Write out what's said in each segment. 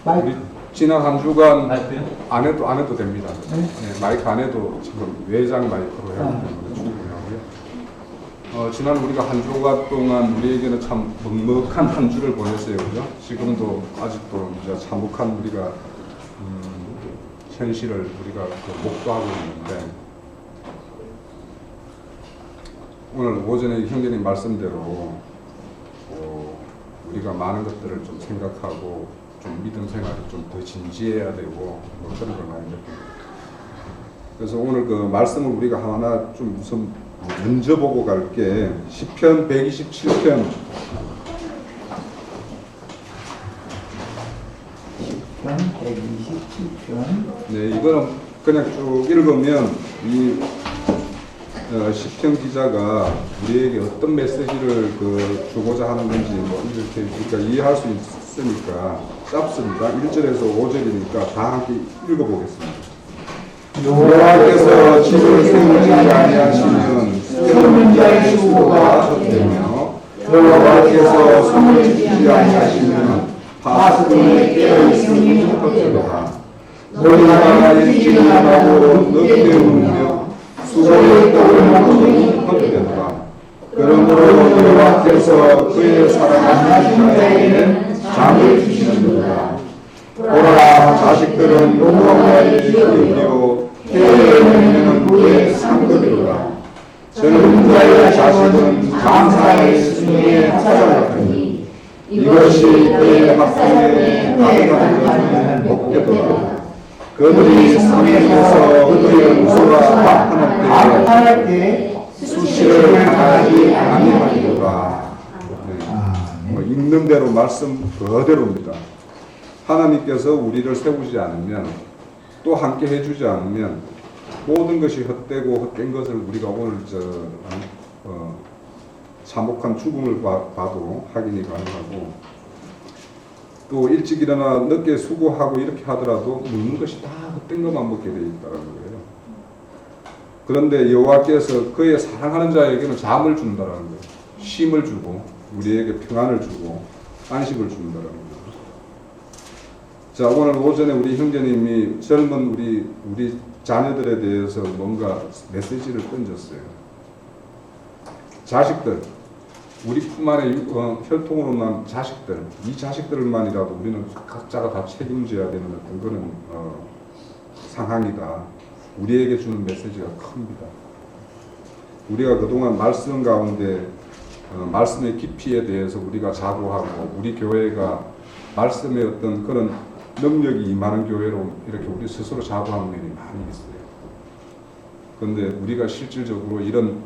우리 지난 한 주간 마이크요? 안 해도 됩니다. 네? 네, 마이크 안 해도 지금 외장 마이크로 해야 하기 때문에 충분하고요. 지난 우리가 한 주간 동안 우리에게는 참 먹먹한 한 주를 보냈어요. 그죠? 지금도 아직도 이제 참혹한 우리가 현실을 우리가 목도하고 있는데, 오늘 오전에 형제님 말씀대로 우리가 많은 것들을 좀 생각하고 좀 믿음 생활을 좀 더 진지해야 되고 뭐 그런 걸 많이 느낍니다. 그래서 오늘 그 말씀을 우리가 하나 좀 우선 먼저 보고 갈게. 시편 127편 127편. 네, 이거는 그냥 쭉 읽으면 이 시편 기자가 우리에게 어떤 메시지를 주고자 하는 건지 뭐 이렇게 그러니까 이해할 수 있으니까 짧습니다. 1절에서 5절이니까 다 함께 읽어보겠습니다. 여호와께서 집을 세우지 아니하시면 세우는 자의 수고가 헛되며 여호와께서 성을 지키지 아니하시면 파수꾼의 깨어있음이 헛되도다. 너희가 일찍 일어나고 늦게 누우며 수고의 떡을 먹으니 헛되도다. 그러므로 여호와께서 그의 사랑하는 자에게는 잠을 주시는도다. 보라, 자식들은 여호와의 기업이요 해의 명령은 그의 상급이로다. 젊은 자의 자식은 장사의 스승의 찾아갔더니 이것이 그의 학생의 가득한 복되도다. 그들이 성에서 그의 무소가 나타날 때 수시를 당하지 아니하리로다. 있는 대로 말씀 그대로입니다. 하나님께서 우리를 세우지 않으면, 또 함께 해주지 않으면 모든 것이 헛되고 헛된 것을 우리가 오늘 참혹한 죽음을 봐도 확인이 가능하고, 또 일찍 일어나 늦게 수고하고 이렇게 하더라도 먹는 것이 다 헛된 것만 먹게 되어 있다는 거예요. 그런데 여호와께서 그의 사랑하는 자에게는 잠을 준다는 거예요. 쉼을 주고 우리에게 평안을 주고 안식을 준다는 거예요. 자, 오늘 오전에 우리 형제님이 젊은 우리 자녀들에 대해서 뭔가 메시지를 던졌어요. 자식들, 우리 품 안에 혈통으로 난 자식들, 이 자식들만이라도 우리는 각자가 다 책임져야 되는 어떤 그런 상황이다. 우리에게 주는 메시지가 큽니다. 우리가 그동안 말씀 가운데 말씀의 깊이에 대해서 우리가 자부하고, 우리 교회가 말씀의 어떤 그런 능력이 임하는 교회로 이렇게 우리 스스로 자부하는 면이 많이 있어요. 그런데 우리가 실질적으로 이런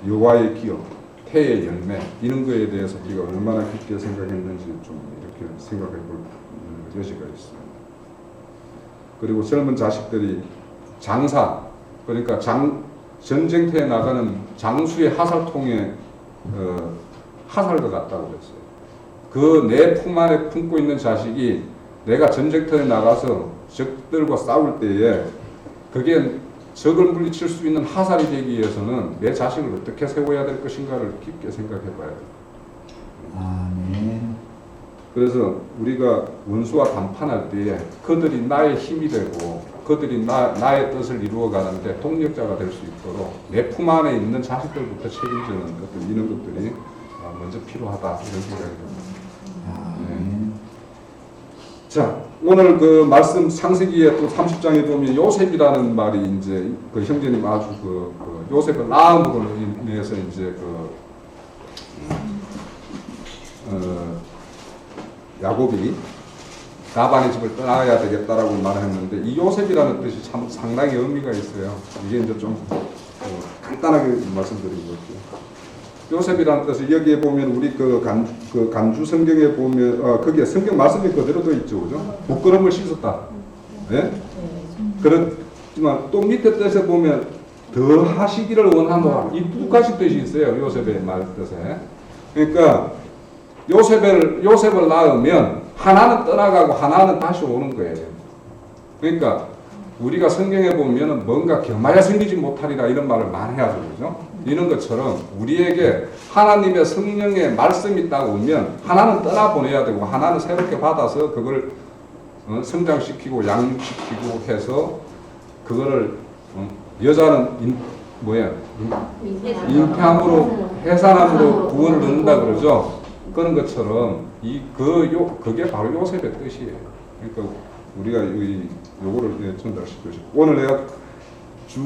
여호와의 기업, 태의 열매, 이런 거에 대해서 우리가 얼마나 깊게 생각했는지 좀 이렇게 생각해 볼 여지가 있습니다. 그리고 젊은 자식들이 장사, 그러니까 전쟁터에 나가는 장수의 하살통에 하살과 같다고 그랬어요. 그 내 품 안에 품고 있는 자식이 내가 전쟁터에 나가서 적들과 싸울 때에 그게 적을 물리칠 수 있는 하살이 되기 위해서는 내 자식을 어떻게 세워야 될 것인가를 깊게 생각해 봐야 돼요. 아멘. 그래서 우리가 원수와 담판할 때에 그들이 나의 힘이 되고 그들이 나의 뜻을 이루어 가는데 동력자가 될 수 있도록 내 품 안에 있는 자식들부터 책임지는 것들, 이런 것들이 먼저 필요하다, 이런 생각이 듭니다. 네. 자, 오늘 그 말씀 창세기에 또 30장에 보면 요셉이라는 말이 이제 그 형제님 아주 그 요셉을 낳음으로 인해서 이제 야곱이 라반의 집을 떠나야 되겠다라고 말했는데, 이 요셉이라는 뜻이 참 상당히 의미가 있어요. 이게 이제 좀 간단하게 말씀드린 거죠. 요셉이라는 뜻을 여기에 보면 우리 간주 성경에 보면 거기에 성경 말씀이 그대로 돼 있죠, 그죠? 부끄러움을 씻었다. 네? 그렇지만 또 밑에 뜻에 보면 더 하시기를 원하노라. 이 두 가지 뜻이 있어요, 요셉의 말 뜻에. 그러니까 요셉을 낳으면 하나는 떠나가고 하나는 다시 오는 거예요. 그러니까 우리가 성경에 보면은 뭔가 겸하여 생기지 못하리라 이런 말을 많이 하죠. 그죠? 이런 것처럼 우리에게 하나님의 성령의 말씀이 있다고 하면 하나는 떠나보내야 되고 하나는 새롭게 받아서 그걸 성장시키고 양육시키고 해서 그거를 여자는 잉태함으로 해산함으로 구원을 얻는다 그러죠. 그런 것처럼 그게 바로 요셉의 뜻이에요. 그러니까 우리가 요거를 전달시키고 싶고 오늘 내가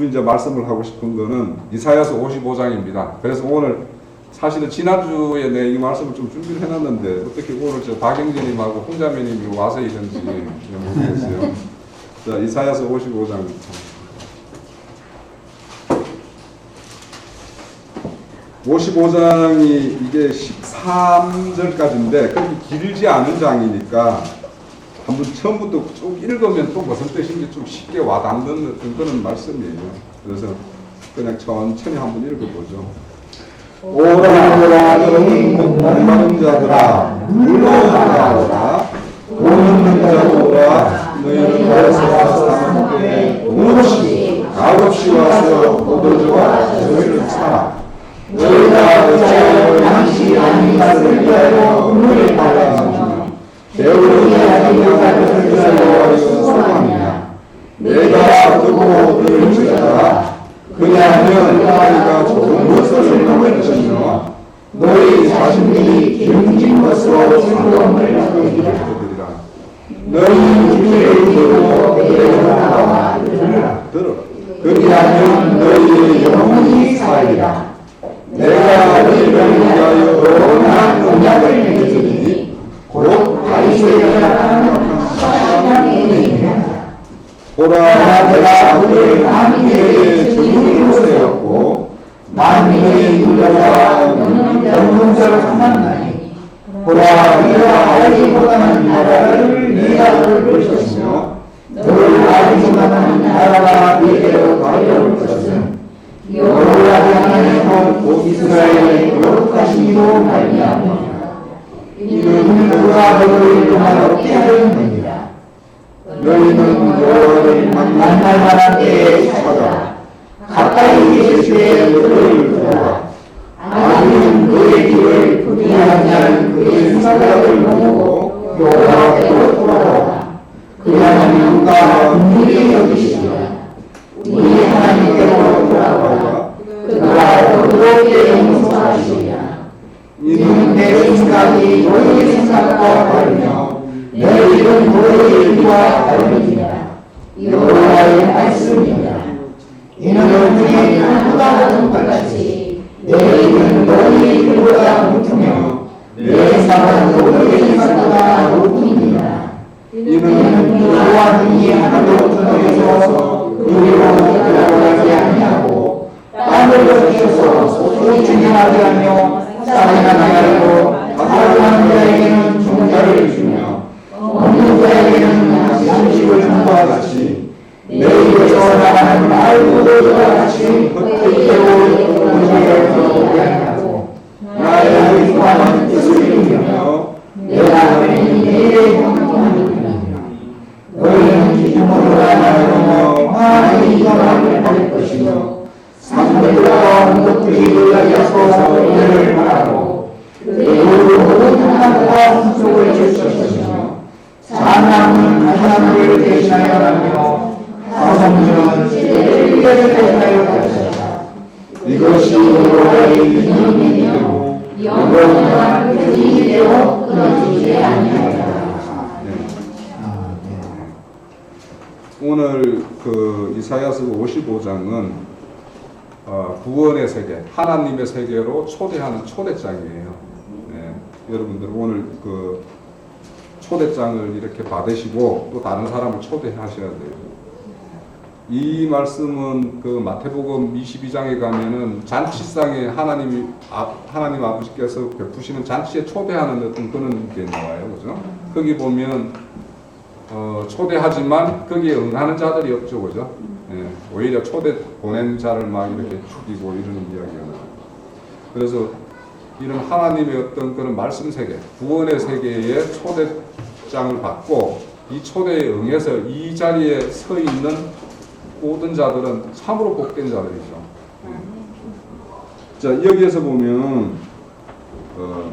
이제 말씀을 하고 싶은 거는 이사야서 55장입니다. 그래서 오늘 사실은 지난주에 내 이 말씀을 좀 준비를 해놨는데 어떻게 오늘 저 박영재님하고 홍자매님이 와서 이런지 모르겠어요. 자, 이사야서 55장. 55장이 이게 13절까지인데 그렇게 길지 않은 장이니까 한번 처음부터 쭉 읽으면 또 무슨 뜻인지 좀 쉽게 와닿는 그런 말씀이에요. 그래서 그냥 천천히 한번 읽어보죠. 오라 너는 목마른 자들아 물러나오라 돈 없는 자들아 너희는 어디서 사는데 돈 없이 값없이 와서 포도주와 저희를 사라. 너희가 어찌하여 양식 아닌 것을 위하여 눈물을 발라주며 배우르기 아닌 것을 위하여 소망하느냐. 내가 두고 너희를 주라. 그리하면 너희가 좋은 것을 먹을 것이며 너희 자신들이 기름진 것으로 즐거움을 얻으리라. 너희 주를 두고 내게 나와 들으라. 그리하면 너희의 영혼이 살리라. 내가 너희를 위하여 영원한 언약을 맺으리니 곧 다윗의 나라는 은혜이니라. 보라 내가 그를 만민에게 증인으로 세웠고 만민의 인자와 영웅자로 삼았나니 보라 네가 알지 못하는 나라를 네가 볼 것이며 너를 알지 못하는 나라가 네게로 달려올 것은 여호와 하나님은 곧 이스라엘의 거룩하신 이로 말미암으리라. 이는 그가 너를 평화롭게 하였느니라. 너희는 여호와를 만날 만한 때에 찾아 가까이 계실 때에 그를 보라. 아니면 그의 길을 부디하지 않은 그의 생각을 모으고 여호와께로 돌아오라. 그리하면 그가 긍휼히 여기시리라. 우리 하나님께로 돌아오라. 그가 부드럽게 용서하시리라. 이는 내 생각이 너희의 생각과 다르며 내 일은 너희의 일과 다르니라. 여호와의 말씀이니라. 이는 우리의 하나가 같은 것 같이 내 일은 너희의 일보다 높으며 내 생각은 너희의 생각보다 높으니라. 이는 여호와 능히 하나도 너희에서 그리로 돌아가지 아니하고 땅을 주셔서 소소히 진행하게 하며 싸움나게 하고 가난한 자에게는 종자를 주며 없는 자에게는 양식을 준 것과 같이 내 입에서 나가는 말구도와 같이 헛되게 오게 오게 하고 나의 의도하는 뜻을 이루며 내가 하나님 내게 형통하느니라. 너희는 기쁨으로 나아가며 많은 이성을 받을 것이며 상대와 언덕들이 놀라서 너희를 바라고 그리고 모든 하나님과 풍속을 줄 것이며 사람은 하나님을 대신하여 가며 사성들은 지혜를 대신하여 가시라. 이것이 여호와의 인연이요 영원한 그리스도로 끊어지지 아니하리라. 오늘 그 이사야서 55장은 구원의 세계, 하나님의 세계로 초대하는 초대장이에요. 네. 여러분들 오늘 그 초대장을 이렇게 받으시고 또 다른 사람을 초대하셔야 돼요. 이 말씀은 그 마태복음 22장에 가면은 잔치상에 하나님 아버지께서 베푸시는 잔치에 초대하는 어떤 그런 게 나와요. 그죠? 거기 보면 초대하지만 거기에 응하는 자들이 없죠. 그죠? 예, 오히려 초대 보낸 자를 막 이렇게 죽이고 이러는 이야기가 나와요. 그래서 이런 하나님의 어떤 그런 말씀 세계, 구원의 세계에 초대장을 받고 이 초대에 응해서 이 자리에 서 있는 오던 자들은 참으로 복된 자들이죠. 자, 여기에서 보면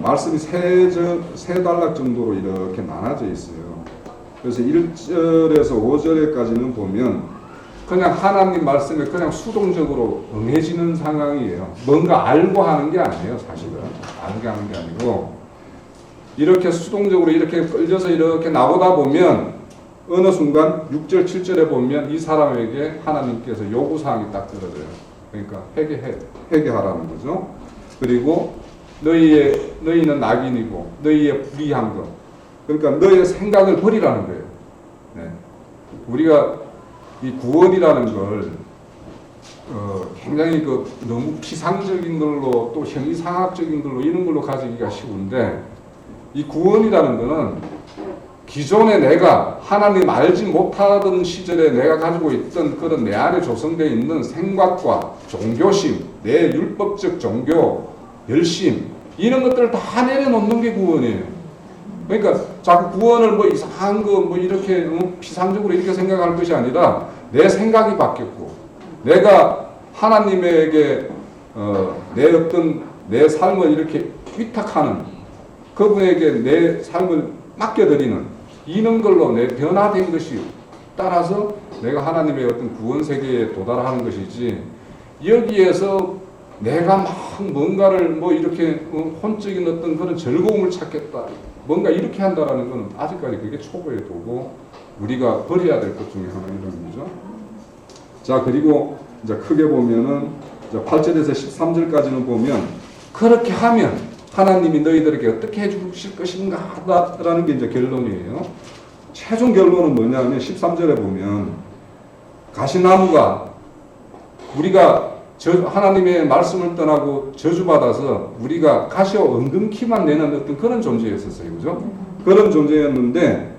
말씀이 세 단락 정도로 이렇게 나눠져 있어요. 그래서 1절에서 5절에까지는 보면 그냥 하나님 말씀에 그냥 수동적으로 응해지는 상황이에요. 뭔가 알고 하는 게 아니에요, 사실은. 알게 하는 게 아니고 이렇게 수동적으로 이렇게 끌려서 이렇게 나오다 보면 어느 순간 6절, 7절에 보면 이 사람에게 하나님께서 요구사항이 딱 떨어져요. 그러니까 회개하라는 거죠. 그리고 너희는 낙인이고 너희의 불의한 것. 그러니까 너의 생각을 버리라는 거예요. 네. 우리가 이 구원이라는 걸 굉장히 너무 피상적인 걸로 또 형이상학적인 걸로 이런 걸로 가지기가 쉬운데 이 구원이라는 거는 기존에 내가 하나님 알지 못하던 시절에 내가 가지고 있던 그런 내 안에 조성되어 있는 생각과 종교심, 내 율법적 종교, 열심 이런 것들을 다 내려놓는 게 구원이에요. 그러니까 자꾸 구원을 뭐 이상한 거 뭐 이렇게 피상적으로 이렇게 생각할 것이 아니라 내 생각이 바뀌었고 내가 하나님에게 내 어떤 내 삶을 이렇게 위탁하는 그분에게 내 삶을 맡겨드리는 이런 걸로 내 변화된 것이 따라서 내가 하나님의 어떤 구원 세계에 도달하는 것이지 여기에서 내가 막 뭔가를 뭐 이렇게 혼적인 어떤 그런 즐거움을 찾겠다 뭔가 이렇게 한다라는 것은 아직까지 그게 초보의 도고 우리가 버려야 될 것 중에 하나인 거죠. 자, 그리고 이제 크게 보면은 이제 8절에서 13절까지는 보면 그렇게 하면 하나님이 너희들에게 어떻게 해주실 것인가라는 게 이제 결론이에요. 최종 결론은 뭐냐면 13절에 보면 가시나무가 우리가 하나님의 말씀을 떠나고 저주받아서 우리가 가시와 엉금키만 내는 어떤 그런 존재였었어요. 그죠? 그런 존재였는데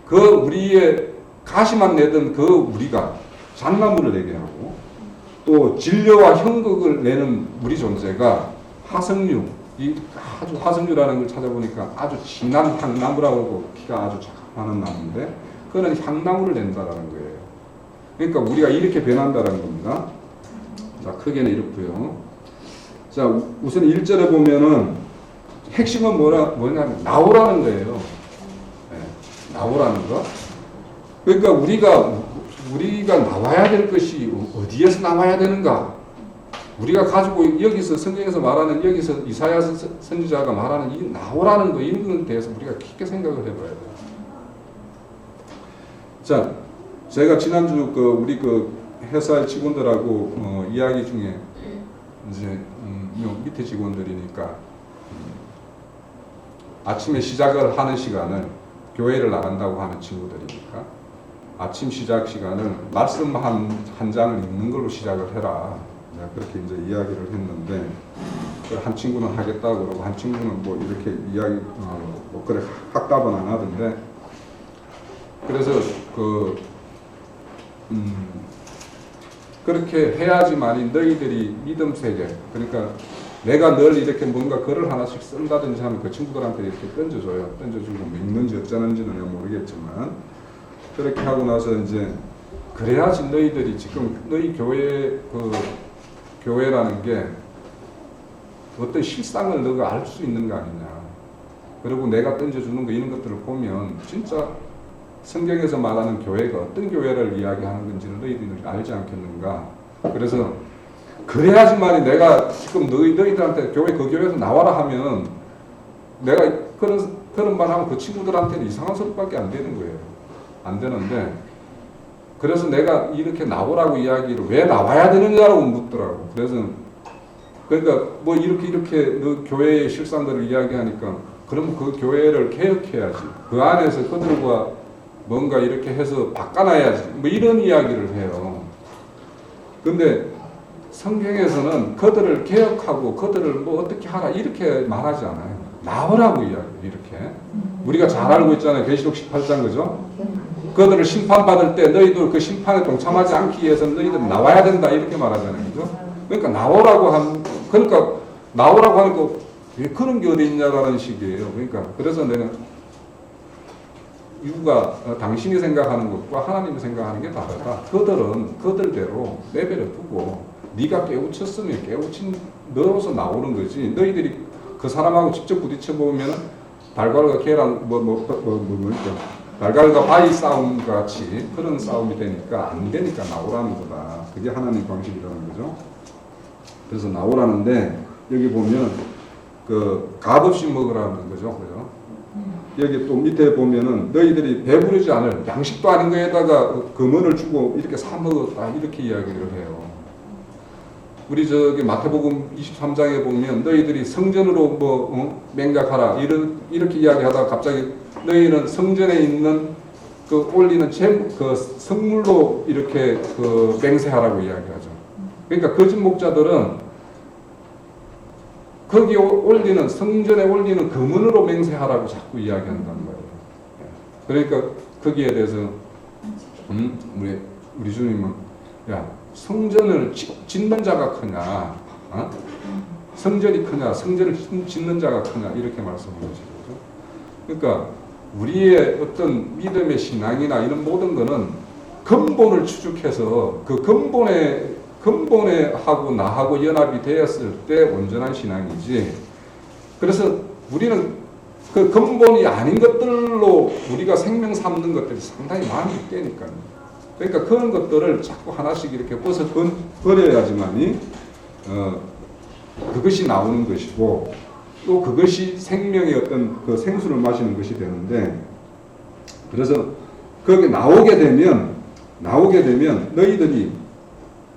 그 우리의 가시만 내던 그 우리가 잣나무를 내게 하고 또 진료와 형극을 내는 우리 존재가 화석류 이 아주 화석류라는 걸 찾아보니까 아주 진한 향나무라고 키가 아주 작은 나무인데 그거는 향나무를 낸다라는 거예요. 그러니까 우리가 이렇게 변한다라는 겁니다. 자, 크게는 이렇고요. 자, 우선 1절에 보면은 핵심은 뭐냐면 나오라는 거예요. 네, 나오라는 거. 그러니까 우리가 나와야 될 것이 어디에서 나와야 되는가? 우리가 가지고 여기서 성경에서 말하는 여기서 이사야 선지자가 말하는 이 나오라는 거 이런 것에 대해서 우리가 깊게 생각을 해봐야 돼요. 자, 제가 지난주 우리 회사 직원들하고 이야기 중에 이제 밑에 직원들이니까 아침에 시작을 하는 시간을 교회를 나간다고 하는 친구들이니까 아침 시작 시간을 말씀 한 장을 읽는 걸로 시작을 해라. 내가 그렇게 이제 이야기를 했는데 한 친구는 하겠다고 그러고 한 친구는 뭐 이렇게 이야기 뭐 그래 학답은 안 하던데 그래서 그렇게 해야지만이 너희들이 믿음 세계 그러니까 내가 늘 이렇게 뭔가 글을 하나씩 쓴다든지 하면 그 친구들한테 이렇게 던져줘요. 던져주고 읽는지 어쩌는지는 모르겠지만 그렇게 하고 나서 이제 그래야지 너희들이 지금 너희 교회라는 게 어떤 실상을 너가 알 수 있는 거 아니냐. 그리고 내가 던져주는 거 이런 것들을 보면 진짜 성경에서 말하는 교회가 어떤 교회를 이야기하는 건지를 너희들이 알지 않겠는가. 그래서 그래야지만이 내가 지금 너희들한테 그 교회에서 나와라 하면 내가 그런 말 하면 그 친구들한테는 이상한 소리밖에 안 되는 거예요. 안 되는데 그래서 내가 이렇게 나오라고 이야기를 왜 나와야 되느냐고 묻더라고. 그러니까 뭐 이렇게 너 교회의 실상들을 이야기하니까 그럼 그 교회를 개혁해야지. 그 안에서 그들과 뭔가 이렇게 해서 바꿔놔야지. 뭐 이런 이야기를 해요. 근데 성경에서는 그들을 개혁하고 그들을 뭐 어떻게 하라 이렇게 말하지 않아요. 나오라고 이야기해요. 이렇게. 우리가 잘 알고 있잖아요. 계시록 18장 그죠? 그들을 심판받을 때 너희들 그 심판에 동참하지 않기 위해서 너희들 나와야 된다 이렇게 말하잖아요. 그죠? 그러니까 나오라고 하는 거 왜 그런 게 어디 있냐라는 식이에요. 그러니까 그래서 내가 이유가 당신이 생각하는 것과 하나님이 생각하는 게 다르다. 그들은 그들대로 내버려 두고 네가 깨우쳤으면 깨우친 너로서 나오는 거지. 너희들이 그 사람하고 직접 부딪혀 보면 달걀과 계란 달걀과 바위 싸움 같이 그런 싸움이 되니까 안 되니까 나오라는 거다. 그게 하나님 방식이라는 거죠. 그래서 나오라는데 여기 보면 그 값없이 먹으라는 거죠. 그죠? 여기 또 밑에 보면은 너희들이 배부르지 않을 양식도 아닌 거에다가 금원을 주고 이렇게 사 먹었다 이렇게 이야기를 해요. 우리 저기 마태복음 23장에 보면 너희들이 성전으로 맹약하라 이렇게 이야기하다가 갑자기 너희는 성전에 있는 그 올리는 그 성물로 이렇게 그 맹세하라고 이야기하죠. 그러니까 거짓 목자들은 거기 올리는 성전에 올리는 금은으로 맹세하라고 자꾸 이야기한다는 거예요. 그러니까 거기에 대해서 우리 주님은 야 성전을 짓는 자가 크냐, 성전이 크냐, 성전을 짓는 자가 크냐 이렇게 말씀하시죠. 그러니까 우리의 어떤 믿음의 신앙이나 이런 모든 거는 근본을 추적해서 그 근본에 하고 나하고 연합이 되었을 때 온전한 신앙이지. 그래서 우리는 그 근본이 아닌 것들로 우리가 생명 삼는 것들이 상당히 많이 있다니까요. 그러니까 그런 것들을 자꾸 하나씩 이렇게 버려야지만이 그것이 나오는 것이고 또 그것이 생명의 어떤 그 생수를 마시는 것이 되는데, 그래서 거기 나오게 되면 너희들이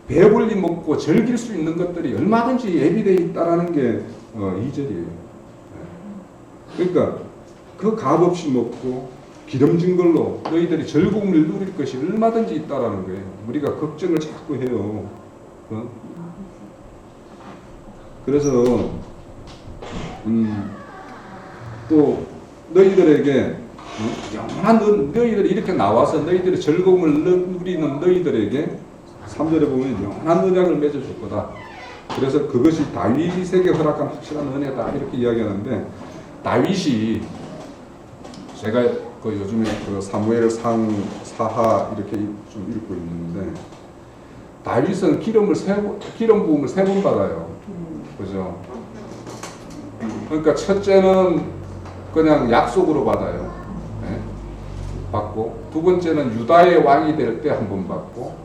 배불리 먹고 즐길 수 있는 것들이 얼마든지 예비되어 있다라는 게 2절이에요. 그러니까 그 값없이 먹고 기름진 걸로 너희들이 즐거움을 누릴 것이 얼마든지 있다라는 거예요. 우리가 걱정을 자꾸 해요. 그래서 또 너희들에게 영원한 너희들이 이렇게 나와서 너희들이 즐거움을 누리는 너희들에게 3절에 보면 영원한 언약을 맺어줄 거다. 그래서 그것이 다윗에게 허락한 확실한 은혜다 이렇게 이야기하는데, 다윗이 제가 그 요즘에 그 사무엘상 사하 이렇게 좀 읽고 있는데 다윗은 기름 부음을 3번 받아요. 그죠? 그러니까 첫째는 그냥 약속으로 받아요. 네? 받고 두 번째는 유다의 왕이 될 때 1번 받고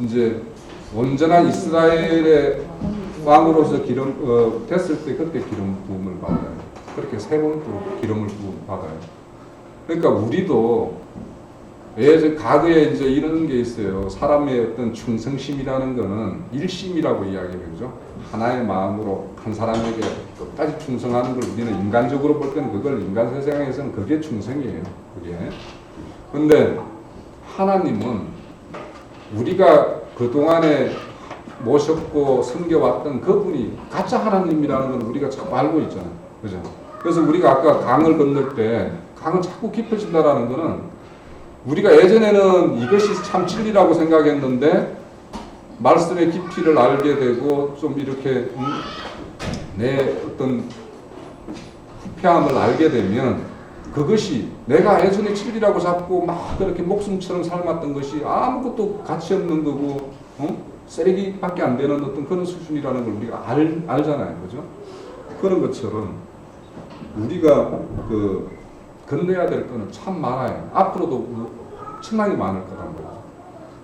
이제 온전한 이스라엘의 왕으로서 됐을 때 그때 기름 부음을 받아요. 그렇게 3번 또 기름을 받아요. 그러니까 우리도 과거에 이제 이런 게 있어요. 사람의 어떤 충성심이라는 거는 일심이라고 이야기하죠. 하나의 마음으로 한 사람에게 끝까지 충성하는 걸 우리는 인간적으로 볼 때는 그걸 인간 세상에서는 그게 충성이에요. 그게. 근데 하나님은 우리가 그동안에 모셨고 섬겨왔던 그분이 가짜 하나님이라는 건 우리가 참 알고 있잖아요. 그죠? 그래서 우리가 아까 강을 건널 때 강은 자꾸 깊어진다라는 거는 우리가 예전에는 이것이 참 진리라고 생각했는데 말씀의 깊이를 알게 되고 좀 이렇게 내 어떤 후패함을 알게 되면 그것이 내가 예전에 진리라고 잡고 막 그렇게 목숨처럼 삶았던 것이 아무것도 가치 없는 거고 쓰레기밖에 안 되는 어떤 그런 수준이라는 걸 우리가 알잖아요. 그죠? 그런 것처럼 우리가 건너야 될 거는 참 많아요. 앞으로도 엄청나게 많을 거란 거죠.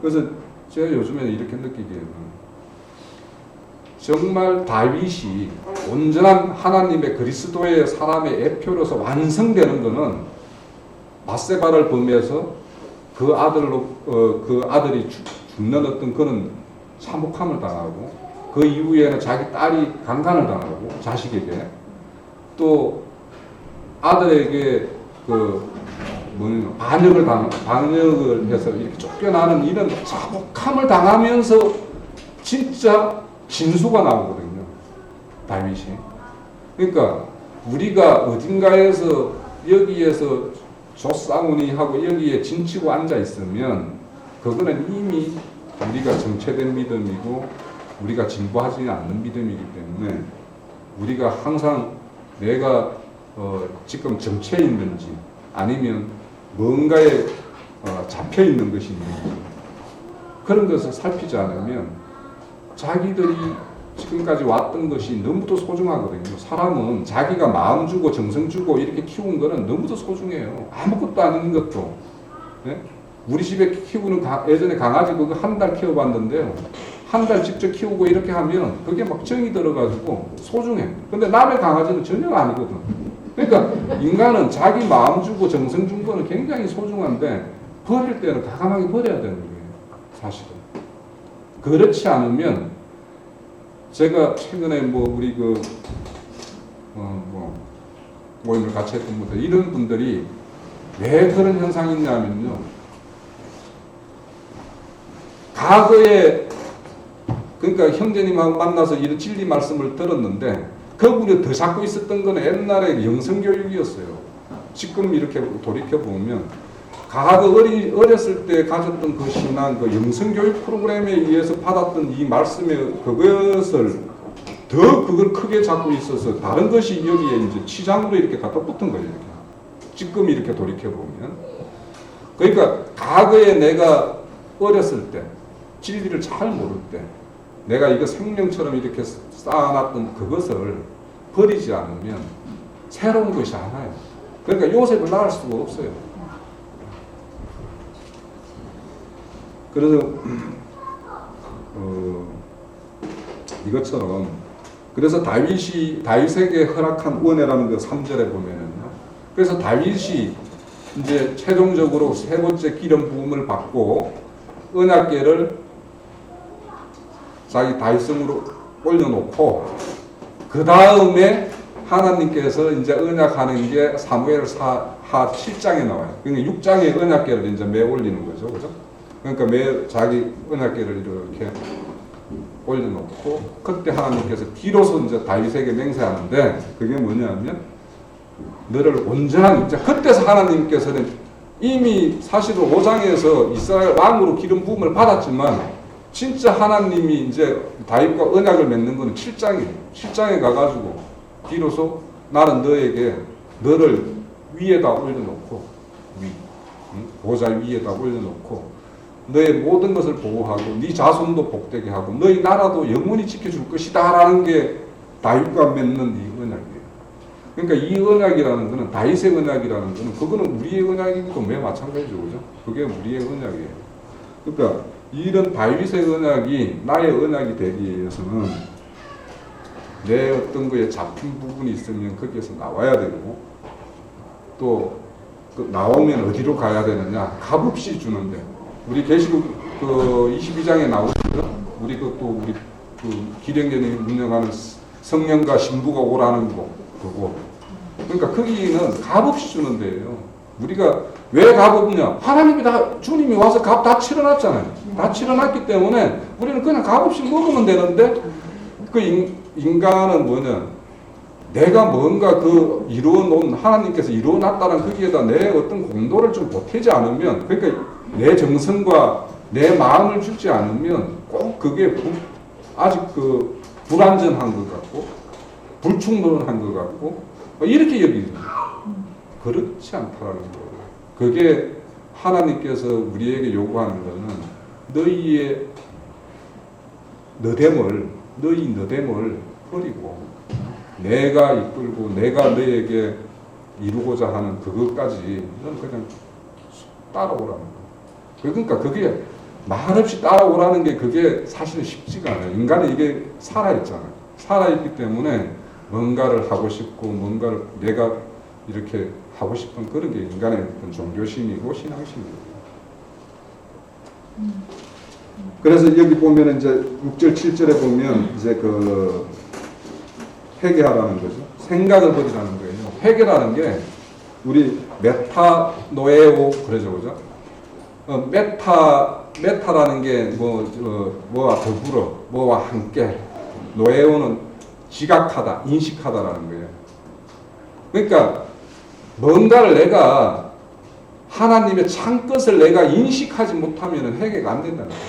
그래서 제가 요즘에는 이렇게 느끼기에는 정말 다윗이 온전한 하나님의 그리스도의 사람의 애표로서 완성되는 것은 밧세바를 범해서 그 아들이 죽는 어떤 그런 참혹함을 당하고 그 이후에는 자기 딸이 강간을 당하고 자식에게 또 아들에게 반역을 해서 이렇게 쫓겨나는 이런 자복함을 당하면서 진짜 진수가 나오거든요. 다윗이. 그러니까 우리가 어딘가에서 여기에서 조싸우니 하고 여기에 진치고 앉아 있으면 그거는 이미 우리가 정체된 믿음이고 우리가 진보하지 않는 믿음이기 때문에 우리가 항상 내가 지금 정체에 있는지 아니면 뭔가에 잡혀 있는 것이 있는 거예요. 그런 것을 살피지 않으면 자기들이 지금까지 왔던 것이 너무도 소중하거든요. 사람은 자기가 마음 주고 정성 주고 이렇게 키운 거는 너무도 소중해요. 아무것도 아닌 것도. 네? 우리 집에 키우는 예전에 강아지 그거 한 달 키워봤는데요. 한 달 직접 키우고 이렇게 하면 그게 막 정이 들어가지고 소중해. 근데 남의 강아지는 전혀 아니거든. 그러니까 인간은 자기 마음 주고 정성 준 거는 굉장히 소중한데 버릴 때는 과감하게 버려야 되는 거예요. 사실은. 그렇지 않으면 제가 최근에 우리 모임을 같이 했던 분들 이런 분들이 왜 그런 현상이 있냐면요. 과거에 그러니까 형제님하고 만나서 이런 진리 말씀을 들었는데 그분이 더 잡고 있었던 거는 옛날에 영성교육이었어요. 지금 이렇게 돌이켜보면 과거 어렸을 때 가졌던 그 신앙, 그 영성교육 프로그램에 의해서 받았던 이 말씀의 그것을 더 그걸 크게 잡고 있어서 다른 것이 여기에 이제 치장으로 이렇게 갖다 붙은 거예요. 이렇게. 지금 이렇게 돌이켜보면. 그러니까 과거에 내가 어렸을 때 진리를 잘 모를 때 내가 이거 생명처럼 이렇게 쌓아놨던 그것을 버리지 않으면 새로운 것이 안 와요. 그러니까 요셉을 낳을 수가 없어요. 그래서 이것처럼 그래서 다윗에게 허락한 은혜라는 그 3절에 보면은요. 그래서 다윗이 이제 최종적으로 세 번째 기름 부음을 받고 언약궤를 자기 다윗성으로 올려놓고 그 다음에 하나님께서 이제 언약하는 게 사무엘 하 7장에 나와요. 그러니까 6장에 언약궤를 이제 매 올리는 거죠, 그죠? 그러니까 매 자기 언약궤를 이렇게 올려놓고 그때 하나님께서 뒤로서 이제 다윗에게 맹세하는데 그게 뭐냐면 너를 온전한 이제 그때서 하나님께서는 이미 사실은 5장에서 이스라엘 왕으로 기름 부음을 받았지만 진짜 하나님이 이제 다윗과 언약을 맺는 것은 7장이에요. 7장에 가가지고 뒤로서 나는 너를 위에다 올려놓고 보좌 위에다 올려놓고 너의 모든 것을 보호하고 네 자손도 복되게 하고 너희 나라도 영원히 지켜줄 것이다 라는 게 다윗과 맺는 이 언약이에요. 그러니까 이 언약이라는 것은 다윗의 언약이라는 것은 그거는 우리의 언약이기도 매 마찬가지죠. 그죠? 그게 우리의 언약이에요. 그러니까 이런 다윗의 언약이 나의 언약이 되기 위해서는 내 어떤 거에 잡힌 부분이 있으면 거기에서 나와야 되고 또 나오면 어디로 가야 되느냐 값없이 주는데 우리 계시록 그 22장에 나오죠. 우리 우리 기령전이 운영하는 성령과 신부가 오라는 거고 그러니까 거기는 값없이 주는 데예요. 우리가 왜 값없냐? 하나님이 주님이 와서 값 다 치러놨잖아요. 다 치러놨기 때문에 우리는 그냥 값없이 먹으면 되는데 그 인간은 뭐냐? 내가 뭔가 이루어놓은 하나님께서 이루어놨다는 거기에다 내 어떤 공로를 좀 보태지 않으면 그러니까 내 정성과 내 마음을 주지 않으면 꼭 그게 아직 불완전한 것 같고 불충분한 것 같고 이렇게 여기죠. 그렇지 않다라는 거예요. 그게 하나님께서 우리에게 요구하는 것은 너희 너됨을 버리고 내가 이끌고 내가 너에게 이루고자 하는 그것까지 너는 그냥 따라오라는 거예요. 그러니까 그게 말없이 따라오라는 게 그게 사실은 쉽지가 않아요. 인간은 이게 살아있잖아요. 살아있기 때문에 뭔가를 하고 싶고 뭔가를 내가 이렇게 하고 싶은 그런 게 인간의 어떤 종교심이고 신앙심이에요. 그래서 여기 보면 이제 6절 7절에 보면 이제 회개하라는 거죠. 생각을 버리라는 거예요. 회개라는 게 우리 메타노에오 그러죠, 그죠? 메타라는 게 뭐와 더불어, 뭐와 함께, 노에오는 지각하다, 인식하다라는 거예요. 그러니까 뭔가를 내가 하나님의 참것을 내가 인식하지 못하면 회개가 안 된다는 거예요.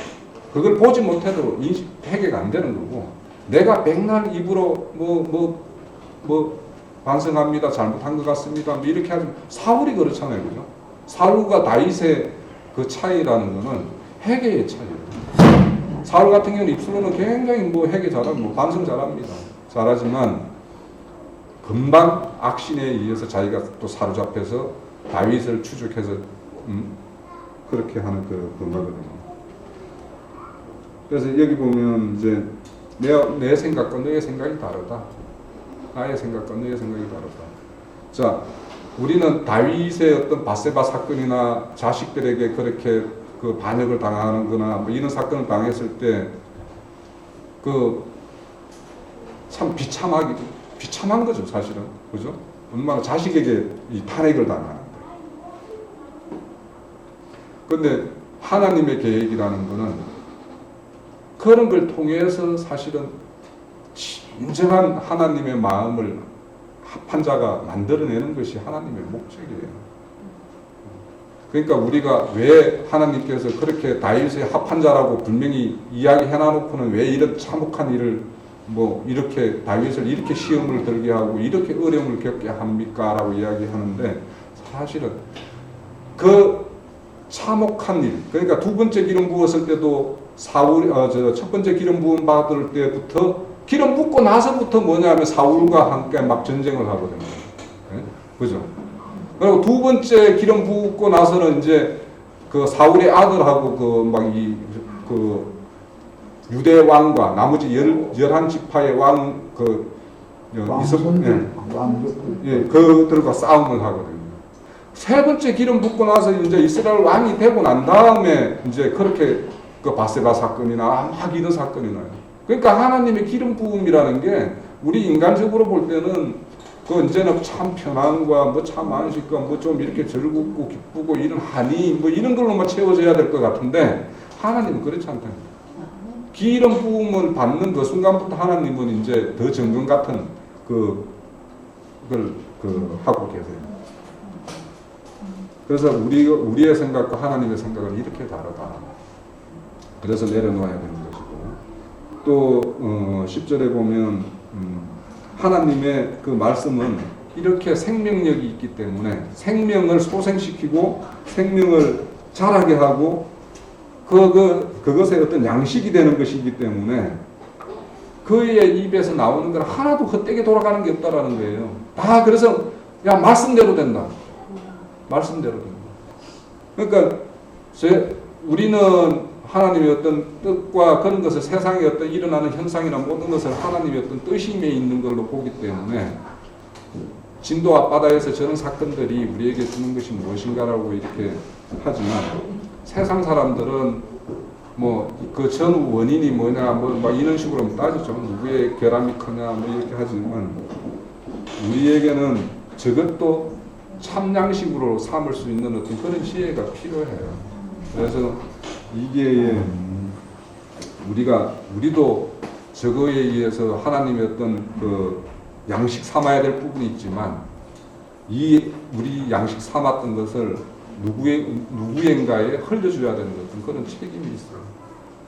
그걸 보지 못해도 회개가 안 되는 거고 내가 백날 입으로 반성합니다. 잘못한 것 같습니다. 이렇게 하면 사울이 그렇잖아요. 그죠? 사울과 다윗의 그 차이라는 거는 회개의 차이예요. 사울 같은 경우는 입술로는 굉장히 뭐 회개 잘하고 뭐 반성 잘합니다. 잘하지만 금방 악신에 의해서 자기가 또 사로잡혀서 다윗을 추적해서 그렇게 하는 그 거거든요. 그래서 여기 보면 이제 내 생각과 너의 생각이 다르다. 나의 생각과 너의 생각이 다르다. 자, 우리는 다윗의 어떤 바세바 사건이나 자식들에게 그렇게 그 반역을 당하는 거나 뭐 이런 사건을 당했을 때 그 참 비참한 거죠, 사실은. 그죠? 얼마나 자식에게 이 탄핵을 당하는데. 근데 하나님의 계획이라는 거는 그런 걸 통해서 사실은 진정한 하나님의 마음을 합한 자가 만들어내는 것이 하나님의 목적이에요. 그러니까 우리가 왜 하나님께서 그렇게 다윗의 합한 자라고 분명히 이야기해 놔놓고는 왜 이런 참혹한 일을 뭐 이렇게 다윗을 이렇게 시험을 들게 하고 이렇게 어려움을 겪게 합니까? 라고 이야기하는데 사실은 그 참혹한 일, 그러니까 두 번째 기름 부었을 때도 첫 번째 기름 부음 받을 때부터 기름 붓고 나서부터 뭐냐면 사울과 함께 막 전쟁을 하거든요. 네? 그죠? 그리고 두 번째 기름 붓고 나서는 이제 그 사울의 아들하고 그 유대 왕과 나머지 11지파의 왕 그들과 싸움을 하거든요. 세 번째 기름 붓고 나서 이제 이스라엘 왕이 되고 난 다음에 이제 그렇게 그 바세바 사건이나 막 이런 사건이 나요. 그러니까 하나님의 기름 부음이라는 게 우리 인간적으로 볼 때는 그 이제는 참 편안과 뭐 참 안식과 뭐 좀 이렇게 즐겁고 기쁘고 이런 한이 뭐 이런 걸로만 채워져야 될 것 같은데 하나님은 그렇지 않다. 기름 부음을 받는 그 순간부터 하나님은 이제 더 정금 같은 그걸 하고 계세요. 그래서 우리의 생각과 하나님의 생각은 이렇게 다르다. 그래서 내려놓아야 되는 것이고 또 10절에 보면 하나님의 그 말씀은 이렇게 생명력이 있기 때문에 생명을 소생시키고 생명을 자라게 하고 그것의 어떤 양식이 되는 것이기 때문에 그의 입에서 나오는 건 하나도 헛되게 돌아가는 게 없다라는 거예요. 다 그래서 야 말씀대로 된다. 말씀대로 된다. 그러니까 우리는 하나님의 어떤 뜻과 그런 것을 세상에 어떤 일어나는 현상이나 모든 것을 하나님의 어떤 뜻임에 있는 걸로 보기 때문에 진도 앞바다에서 저런 사건들이 우리에게 주는 것이 무엇인가라고 이렇게 하지만 세상 사람들은 뭐 그 전 원인이 뭐냐 뭐 막 이런 식으로 따지죠. 누구의 결함이 크냐 뭐 이렇게 하지만 우리에게는 저것도 참 양식으로 삼을 수 있는 어떤 그런 지혜가 필요해요. 그래서 이게 우리도 저거에 의해서 하나님의 어떤 그 양식 삼아야 될 부분이 있지만 우리 양식 삼았던 것을 누구인가에 흘려줘야 되는 어떤 그런 책임이 있어요.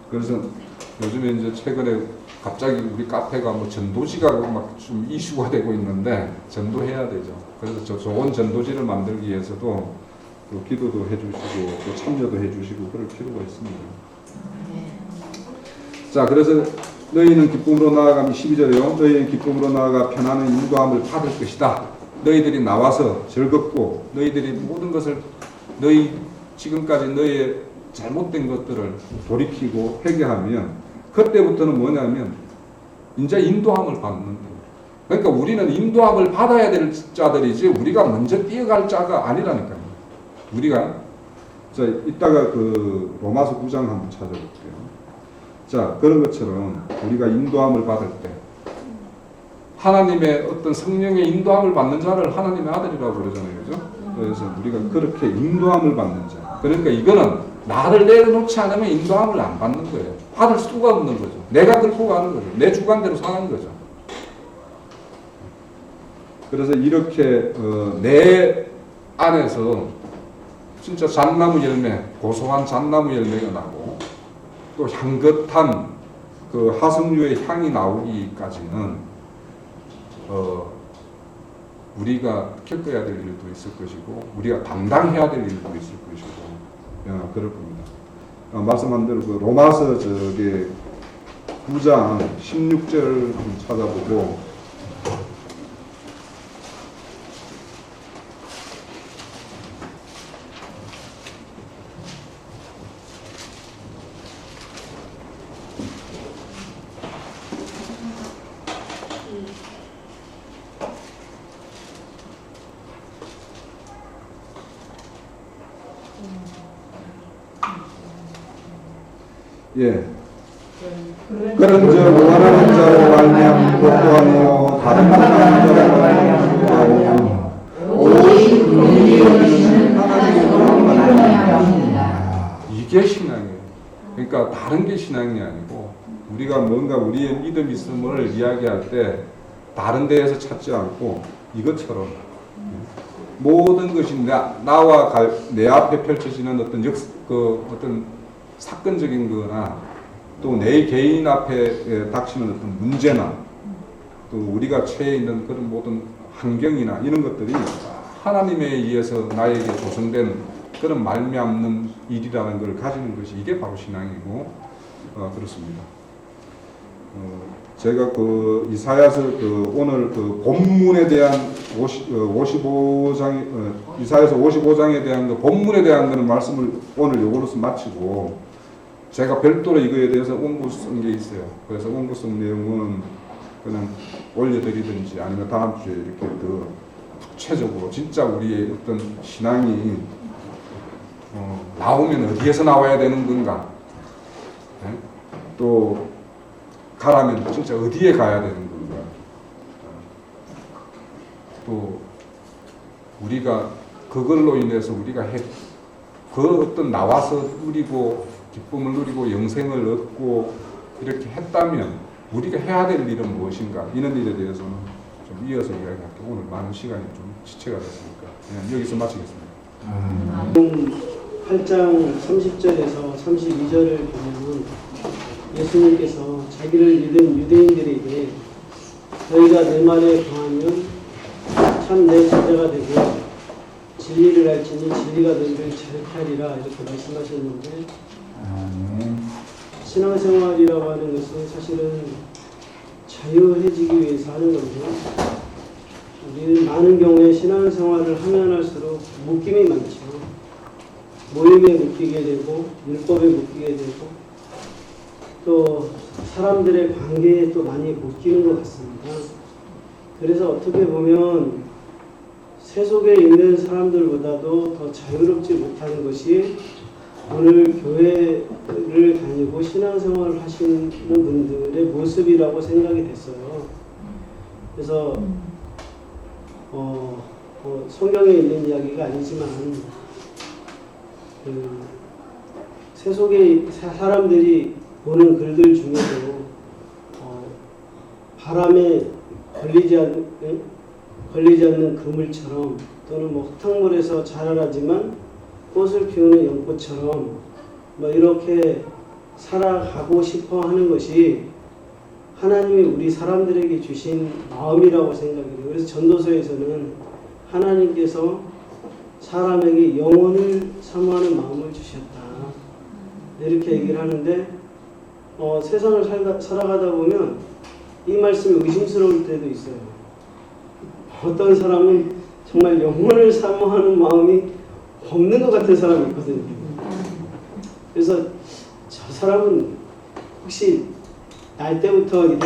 그래서 요즘에 이제 최근에 갑자기 우리 카페가 뭐 전도지가 막 좀 이슈가 되고 있는데 전도해야 되죠. 그래서 좋은 전도지를 만들기 위해서도 또 기도도 해주시고 또 참여도 해주시고 그럴 필요가 있습니다. 자, 그래서 너희는 기쁨으로 나아가면 12절에요. 너희는 기쁨으로 나아가 편안한 인도함을 받을 것이다. 너희들이 나와서 즐겁고 너희들이 모든 것을 지금까지 너희의 잘못된 것들을 돌이키고 회개하면 그때부터는 뭐냐면 이제 인도함을 받는 거예요. 그러니까 우리는 인도함을 받아야 될 자들이지 우리가 먼저 뛰어갈 자가 아니라니까요. 우리가 이따가 그 로마서 9장 한번 찾아볼게요. 자, 그런 것처럼 우리가 인도함을 받을 때 하나님의 어떤 성령의 인도함을 받는 자를 하나님의 아들이라고 그러잖아요. 그죠? 그래서 우리가 그렇게 인도함을 받는 자. 그러니까 이거는 나를 내려놓지 않으면 인도함을 안 받는 거예요. 받을 수가 없는 거죠. 내가 끌고 가는 거죠. 내 주관대로 사는 거죠. 그래서 이렇게 내 안에서 진짜 잣나무 열매, 고소한 잣나무 열매가 나고 또 향긋한 그 하석류의 향이 나오기까지는 우리가 겪어야 될 일도 있을 것이고 우리가 담당해야 될 일도 있을 것이고 그럴 겁니다. 말씀한 대로 그 로마서 저게 9장 16절 한번 찾아보고 예. 그런즉 원하는 자로 말미암는 것도 아니요 다른 자로 말미암는 오직 긍휼이시는 하나님으로 말미암습니다. 이게 신앙이에요. 그러니까 다른 게 신앙이 아니고 우리가 뭔가 우리의 믿음 있음을 이야기할 때 다른 데에서 찾지 않고 이것처럼 모든 것이 나와 내 앞에 펼쳐지는 어떤 어떤 사건적인 거나 또 내 개인 앞에 닥치는 어떤 문제나 또 우리가 처해 있는 그런 모든 환경이나 이런 것들이 하나님에 의해서 나에게 조성된 그런 말미암는 일이라는 걸 가지는 것이 이게 바로 신앙이고 그렇습니다. 제가 그 이사야서 오늘 그 본문에 대한 55장 이사야서 55장에 대한 그 본문에 대한 그런 말씀을 오늘 요거로서 마치고 제가 별도로 이거에 대해서 원고 쓴 게 있어요. 그래서 원고 쓴 내용은 그냥 올려드리든지 아니면 다음 주에 이렇게 더 구체적으로 진짜 우리의 어떤 신앙이 나오면 어디에서 나와야 되는 건가, 네? 또 가라면 진짜 어디에 가야 되는 건가, 또 우리가 그걸로 인해서 우리가 그 어떤 나와서 누리고 기쁨을 누리고 영생을 얻고 이렇게 했다면 우리가 해야 될 일은 무엇인가, 이런 일에 대해서는 좀 이어서 이야기할게요. 오늘 많은 시간이 좀 지체가 됐으니까 그냥 여기서 마치겠습니다. 8장 30절에서 32절을 보면 예수님께서 자기를 믿은 유대인들에게 너희가 내 말에 거하면 참 내 제자가 되고 진리를 알지니 진리가 너희를 자유하리라 이렇게 말씀하셨는데, 신앙생활이라고 하는 것은 사실은 자유해지기 위해서 하는 건데 우리는 많은 경우에 신앙생활을 하면 할수록 묶임이 많죠. 모임에 묶이게 되고 율법에 묶이게 되고 또 사람들의 관계에 또 많이 묶이는 것 같습니다. 그래서 어떻게 보면 세속에 있는 사람들보다도 더 자유롭지 못하는 것이 오늘 교회를 다니고 신앙생활을 하시는 분들의 모습이라고 생각이 됐어요. 그래서 성경에 있는 이야기가 아니지만 세속의 사람들이 보는 글들 중에도 바람에 걸리지 않는 그물처럼 또는 흙탕물에서 자라나지만 꽃을 피우는 연꽃처럼 이렇게 살아가고 싶어 하는 것이 하나님이 우리 사람들에게 주신 마음이라고 생각해요. 그래서 전도서에서는 하나님께서 사람에게 영혼을 사모하는 마음을 주셨다, 이렇게 얘기를 하는데 세상을 살아가다 보면 이 말씀이 의심스러울 때도 있어요. 어떤 사람은 정말 영혼을 사모하는 마음이 없는 것 같은 사람이 있거든요. 그래서 저 사람은 혹시 날 때부터 우리가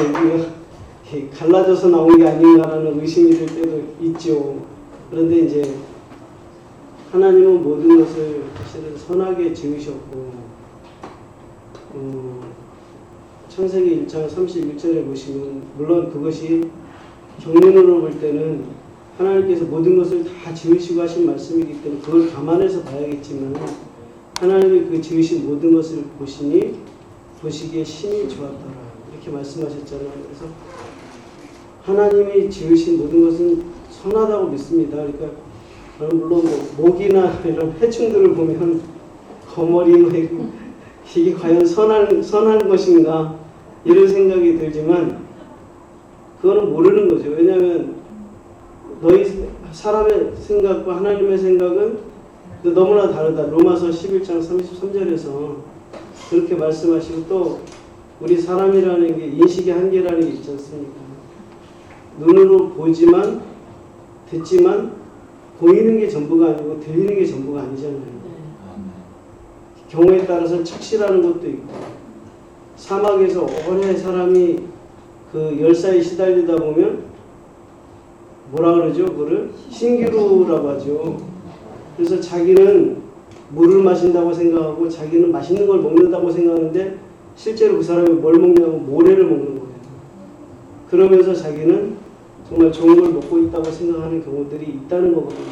갈라져서 나온 게 아닌가라는 의심이 들 때도 있죠. 그런데 이제 하나님은 모든 것을 사실은 선하게 지으셨고 창세기 1장 31절에 보시면 물론 그것이 경륜으로 볼 때는 하나님께서 모든 것을 다 지으시고 하신 말씀이기 때문에 그걸 감안해서 봐야겠지만 하나님이 그 지으신 모든 것을 보시기에 심히 좋았더라 이렇게 말씀하셨잖아요. 그래서 하나님이 지으신 모든 것은 선하다고 믿습니다. 그러니까 물론 모기나 이런 해충들을 보면 거머리 이게 과연 선한 것인가 이런 생각이 들지만 그거는 모르는 거죠. 왜냐하면 너희 사람의 생각과 하나님의 생각은 너무나 다르다. 로마서 11장 33절에서 그렇게 말씀하시고, 또 우리 사람이라는 게 인식의 한계라는 게 있지 않습니까? 눈으로 보지만 듣지만 보이는 게 전부가 아니고 들리는 게 전부가 아니잖아요. 경우에 따라서 착시라는 것도 있고, 사막에서 오래 사람이 그 열사에 시달리다 보면 뭐라 그러죠? 그거를 신기루라고 하죠. 그래서 자기는 물을 마신다고 생각하고 자기는 맛있는 걸 먹는다고 생각하는데 실제로 그 사람이 뭘 먹냐고 모래를 먹는 거예요. 그러면서 자기는 정말 좋은 걸 먹고 있다고 생각하는 경우들이 있다는 거거든요.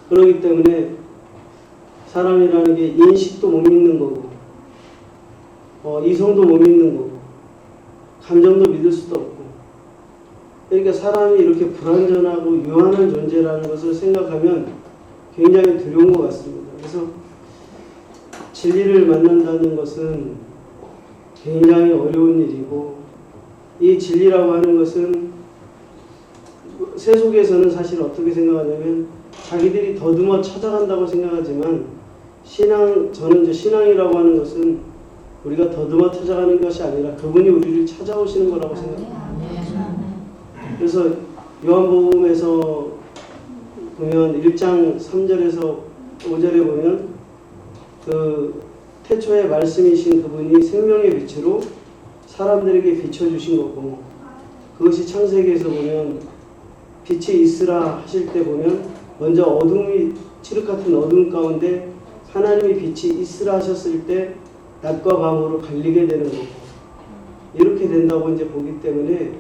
그렇기 때문에 사람이라는 게 인식도 못 믿는 거고, 이성도 못 믿는 거고, 감정도 믿을 수도 없고, 그러니까 사람이 이렇게 불완전하고 유한한 존재라는 것을 생각하면 굉장히 두려운 것 같습니다. 그래서 진리를 만난다는 것은 굉장히 어려운 일이고, 이 진리라고 하는 것은 세속에서는 사실 어떻게 생각하냐면 자기들이 더듬어 찾아간다고 생각하지만, 저는 이제 신앙이라고 하는 것은 우리가 더듬어 찾아가는 것이 아니라 그분이 우리를 찾아오시는 거라고 생각합니다. 그래서 요한복음에서 보면 1장 3절에서 5절에 보면 그 태초에 말씀이신 그분이 생명의 빛으로 사람들에게 비춰주신 거고, 그것이 창세기에서 보면 빛이 있으라 하실 때 보면 먼저 어둠이 칠흑 같은 어둠 가운데 하나님이 빛이 있으라 하셨을 때 낮과 밤으로 갈리게 되는 거고, 이렇게 된다고 이제 보기 때문에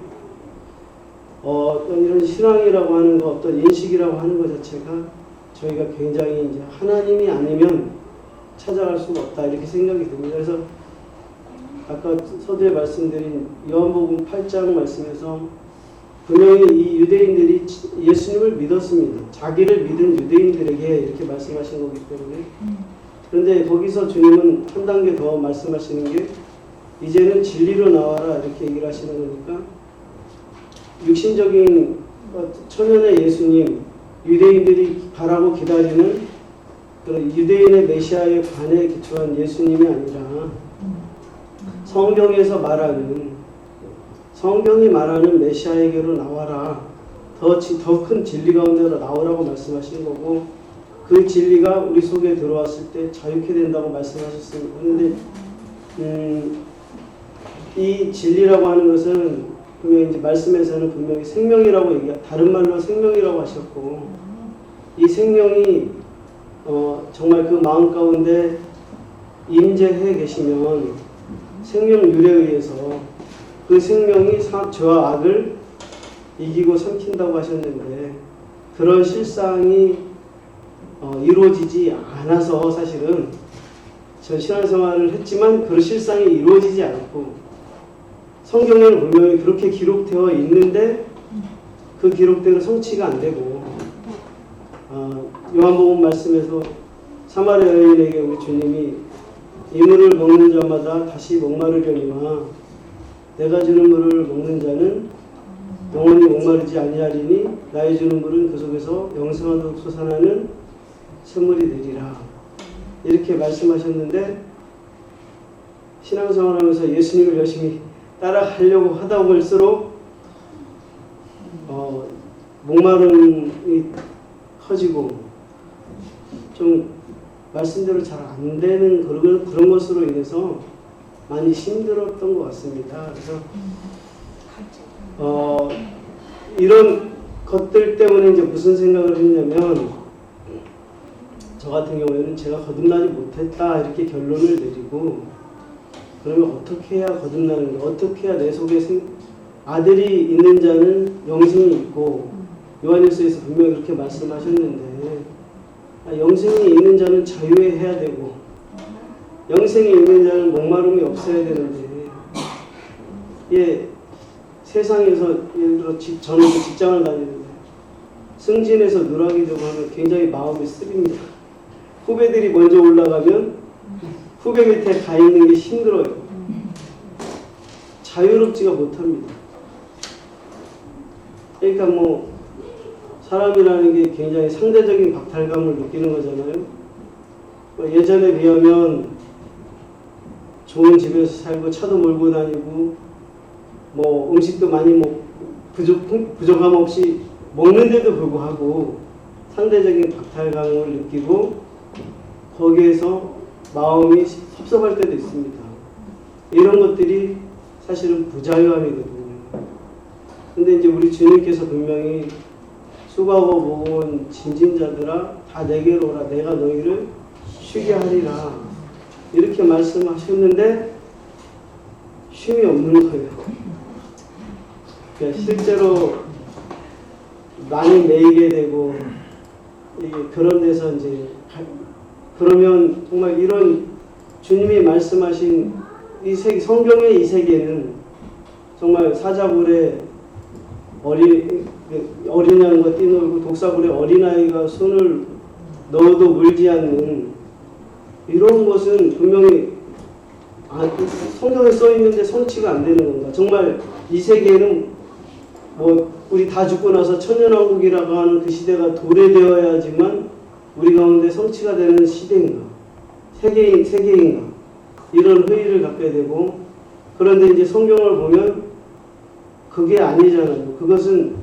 어떤 이런 신앙이라고 하는 것, 어떤 인식이라고 하는 것 자체가 저희가 굉장히 이제 하나님이 아니면 찾아갈 수가 없다, 이렇게 생각이 듭니다. 그래서 아까 서두에 말씀드린 요한복음 8장 말씀에서 분명히 이 유대인들이 예수님을 믿었습니다. 자기를 믿은 유대인들에게 이렇게 말씀하신 거기 때문에. 그런데 거기서 주님은 한 단계 더 말씀하시는 게 이제는 진리로 나와라, 이렇게 얘기를 하시는 거니까, 육신적인 천연의 예수님, 유대인들이 바라고 기다리는 그런 유대인의 메시아의 관에 기초한 예수님이 아니라 성경이 말하는 메시아에게로 나와라, 더 큰 진리 가운데로 나오라고 말씀하신 거고, 그 진리가 우리 속에 들어왔을 때 자유케 된다고 말씀하셨습니다. 그런데 이 진리라고 하는 것은 분명히 이제 말씀에서는 분명히 생명이라고 다른 말로 생명이라고 하셨고, 이 생명이 정말 그 마음 가운데 임재해 계시면 생명률에 의해서 그 생명이 죄와 악을 이기고 삼킨다고 하셨는데, 그런 실상이 이루어지지 않아서 사실은 전 신앙생활을 했지만 그 실상이 이루어지지 않고, 성경에는 분명히 그렇게 기록되어 있는데 그 기록대로 성취가 안 되고, 요한복음 말씀에서 사마리아 여인에게 우리 주님이 이 물을 먹는 자마다 다시 목마르려니와 내가 주는 물을 먹는 자는 영원히 목마르지 아니하리니 나의 주는 물은 그 속에서 영생하도록 솟아나는 샘물이 되리라, 이렇게 말씀하셨는데, 신앙생활하면서 예수님을 열심히 따라가려고 하다 볼수록 목마름이 커지고 좀 말씀대로 잘 안 되는 그런 것으로 인해서 많이 힘들었던 것 같습니다. 그래서 이런 것들 때문에 이제 무슨 생각을 했냐면, 저 같은 경우에는 제가 거듭나지 못했다, 이렇게 결론을 내리고, 그러면 어떻게 해야 거듭나는가, 어떻게 해야 내 속에 아들이 있는 자는 영생이 있고, 요한일서에서 분명히 그렇게 말씀하셨는데, 영생이 있는 자는 자유해야 되고, 영생이 있는 자는 목마름이 없어야 되는데, 세상에서 예를 들어 저는 직장을 다니는데 승진해서 누락이 되고 하면 굉장히 마음이 쓰립니다. 후배들이 먼저 올라가면 후배 밑에 가 있는 게 힘들어요. 자유롭지가 못합니다. 그러니까 사람이라는 게 굉장히 상대적인 박탈감을 느끼는 거잖아요. 예전에 비하면 좋은 집에서 살고 차도 몰고 다니고 뭐 음식도 많이 부족함 없이 먹는데도 불구하고 상대적인 박탈감을 느끼고 거기에서 마음이 섭섭할 때도 있습니다. 이런 것들이 사실은 부자유함이거든요. 근데 이제 우리 주님께서 분명히 수고하고 무거운 짐진 자들아 다 내게로 오라 내가 너희를 쉬게 하리라 이렇게 말씀하셨는데 쉼이 없는 거예요. 그러니까 실제로 많이 매이게 되고 그런 데서 이제 그러면 정말 이런 주님이 말씀하신 이 세계, 성경의 이 세계는 정말 사자굴에 어린 양과 뛰놀고 독사굴에 어린아이가 손을 넣어도 물지 않는 이런 것은 분명히 성경에 써 있는데 성취가 안 되는 건가? 정말 이 세계는 뭐 우리 다 죽고 나서 천년왕국이라고 하는 그 시대가 도래되어야지만 우리 가운데 성취가 되는 시대인가? 세계인가? 이런 회의를 갖게 되고 그런데 이제 성경을 보면 그게 아니잖아요. 그것은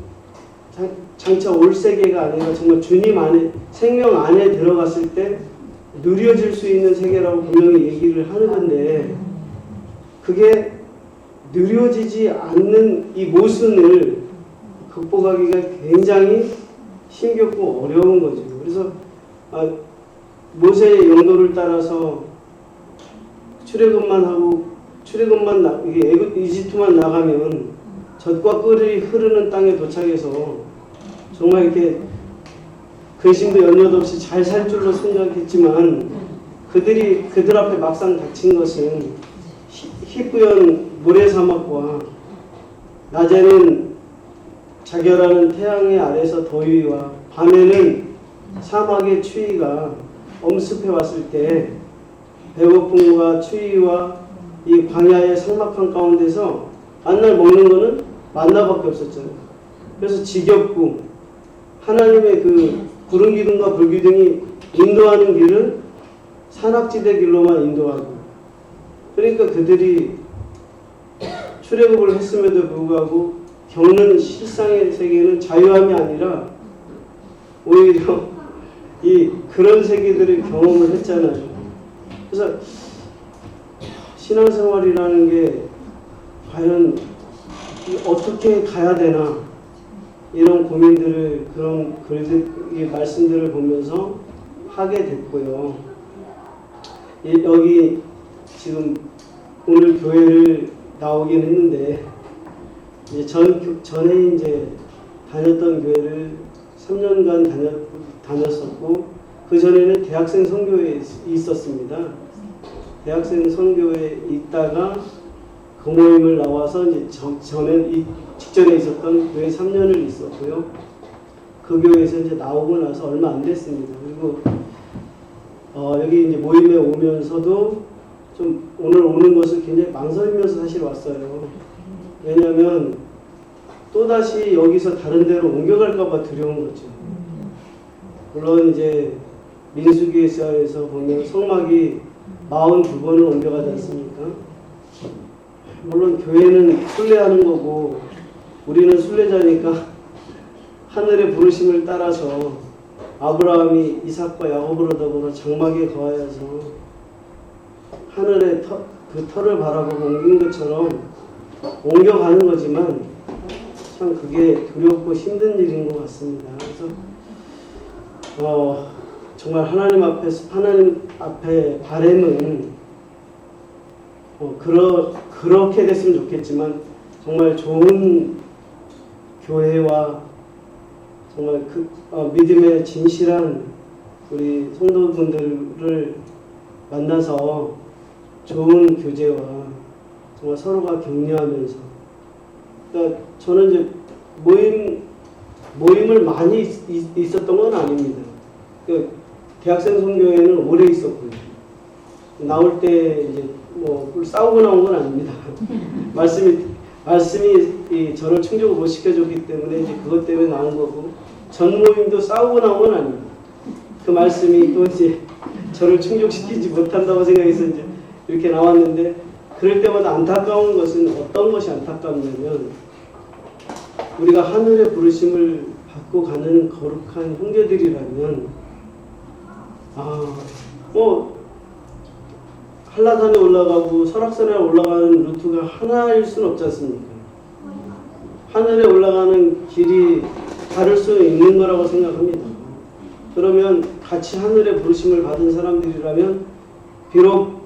장차 올 세계가 아니라 정말 주님 안에 생명 안에 들어갔을 때 누려질 수 있는 세계라고 분명히 얘기를 하는 건데 그게 누려지지 않는 이 모순을 극복하기가 굉장히 힘겹고 어려운 거죠. 그래서 모세의 영도를 따라서 이집트만 나가면 젖과 꿀이 흐르는 땅에 도착해서 정말 이렇게 근심도 연료도 없이 잘 살 줄로 생각했지만 그들 앞에 막상 닥친 것은 희뿌연 모래사막과 낮에는 자결하는 태양의 아래서 더위와 밤에는 사막의 추위가 엄습해 왔을 때 배고픔과 추위와 이 광야의 삭막한 가운데서 만날 먹는 거는 만나밖에 없었잖아요. 그래서 지겹고 하나님의 그 구름 기둥과 불 기둥이 인도하는 길은 산악지대 길로만 인도하고 그러니까 그들이 출애굽을 했음에도 불구하고 겪는 실상의 세계는 자유함이 아니라 오히려 그런 세계들을 경험을 했잖아요. 그래서 신앙생활이라는 게 과연 어떻게 가야 되나 이런 고민들을 그런 말씀들을 보면서 하게 됐고요. 여기 지금 오늘 교회를 나오긴 했는데 이제 전에 이제 다녔던 교회를 3년간 다녔었고 그 전에는 대학생 선교회에 있었습니다. 대학생 선교회에 있다가 그 모임을 나와서 이제 직전에 있었던 교회 3년을 있었고요. 그 교회에서 이제 나오고 나서 얼마 안 됐습니다. 그리고 여기 이제 모임에 오면서도 좀 오늘 오는 것을 굉장히 망설이면서 사실 왔어요. 왜냐하면 또다시 여기서 다른 데로 옮겨갈까봐 두려운 거죠. 물론 이제 민수기에서 보면 성막이 42번을 옮겨가지 않습니까? 물론 교회는 순례하는 거고 우리는 순례자니까 하늘의 부르심을 따라서 아브라함이 이삭과 야곱으로 더불어 장막에 거하여서 하늘의 그 터를 바라보고 옮긴 것처럼 옮겨가는 거지만 참 그게 두렵고 힘든 일인 것 같습니다. 그래서 정말 하나님 앞에 바람은 그렇게 됐으면 좋겠지만 정말 좋은 교회와 정말 믿음의 진실한 우리 성도분들을 만나서 좋은 교제와 정말 서로가 격려하면서 그러니까 저는 이제 모임을 많이 있었던 건 아닙니다. 그 대학생 선교회는 오래 있었고요. 나올 때 이제 뭐 싸우고 나온 건 아닙니다. 말씀이 저를 충족을 못 시켜줬기 때문에 이제 그것 때문에 나온 거고 전 모임도 싸우고 나온 건 아닙니다. 그 말씀이 또 이제 저를 충족시키지 못한다고 생각해서 이제 이렇게 나왔는데, 그럴 때마다 안타까운 것은 어떤 것이 안타깝냐면, 우리가 하늘의 부르심을 받고 가는 거룩한 형제들이라면, 한라산에 올라가고 설악산에 올라가는 루트가 하나일 수는 없지 않습니까? 하늘에 올라가는 길이 다를 수 있는 거라고 생각합니다. 그러면 같이 하늘의 부르심을 받은 사람들이라면 비록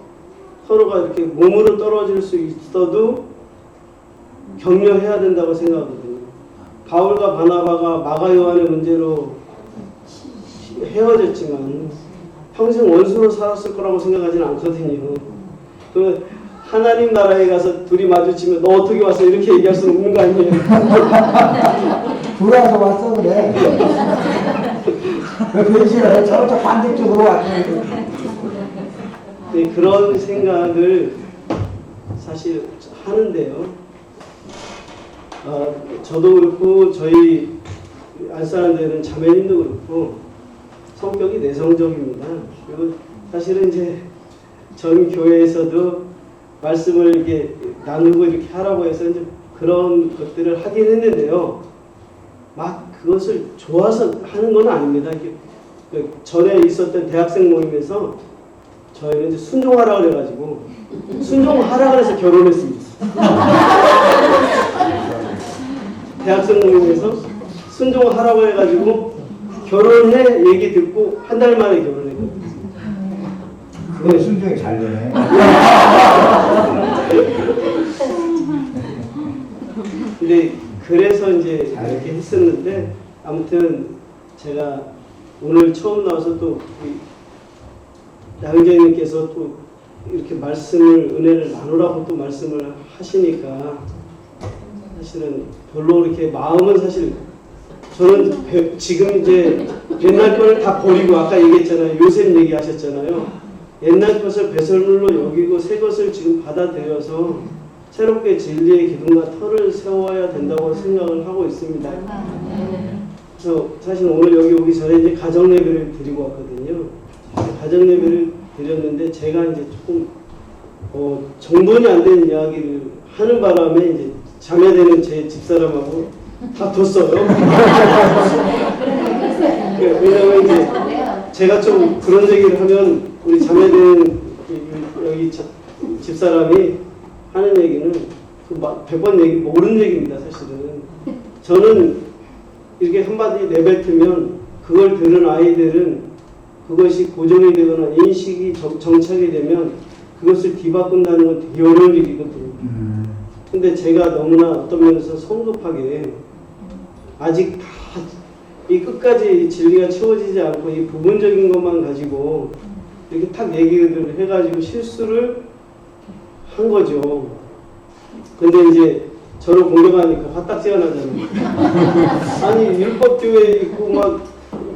서로가 이렇게 몸으로 떨어질 수 있어도 격려해야 된다고 생각하거든요. 바울과 바나바가 마가 요한의 문제로 헤어졌지만 평생 원수로 살았을 거라고 생각하지는 않거든요. 그 하나님 나라에 가서 둘이 마주치면 너 어떻게 왔어? 이렇게 얘기할 수는 없는 거 아니에요? 돌아서 왔어 그래. 왜 변신을 저쪽 반대쪽으로 왔어. 네, 그런 생각을 사실 하는데요. 저도 그렇고 저희 안사람들은 자매님도 그렇고 성격이 내성적입니다. 그리고 사실은 이제 전 교회에서도 말씀을 이렇게 나누고 이렇게 하라고 해서 이제 그런 것들을 하긴 했는데요. 막 그것을 좋아서 하는 건 아닙니다. 그 전에 있었던 대학생 모임에서 저희는 이제 순종하라 그래가지고 순종하라 그래서 결혼했습니다. 대학생 모임에서 순종하라고 해가지고 결혼해 얘기 듣고 한 달 만에 결혼했거든요. 그건 순종이 잘 되네. 근데 그래서 이제 이렇게 했었는데, 아무튼 제가 오늘 처음 나와서 또 나영재님께서 또 이렇게 말씀을 은혜를 나누라고 또 말씀을 하시니까 사실은 별로 이렇게 마음은 사실 저는 지금 이제 옛날 거를 다 버리고, 아까 얘기했잖아요. 요셉 얘기하셨잖아요. 옛날 것을 배설물로 여기고 새 것을 지금 받아들여서 새롭게 진리의 기둥과 터를 세워야 된다고 생각을 하고 있습니다. 그래서 사실 오늘 여기 오기 전에 이제 가정 예배를 드리고 왔거든요. 가정 예배를 드렸는데 제가 이제 조금 정돈이 안 된 이야기를 하는 바람에 이제 자매되는 제 집사람하고 다퉜어요. 왜냐면 이제 제가 좀 그런 얘기를 하면 우리 자매되는 여기 집사람이 하는 얘기는 그 100번 얘기 모르는 얘기입니다. 사실은 저는 이렇게 한마디 내뱉으면 그걸 들은 아이들은 그것이 고정이 되거나 인식이 정착이 되면 그것을 뒤바꾼다는 건 되게 어려운 일이거든요. 근데 제가 너무나 어떤 면에서 성급하게 아직 다 이 끝까지 진리가 채워지지 않고 이 부분적인 것만 가지고 이렇게 탁 얘기를 해가지고 실수를 한 거죠. 근데 이제 저를 공격하니까 화딱지가 나잖아요. 아니 율법교회에 있고 막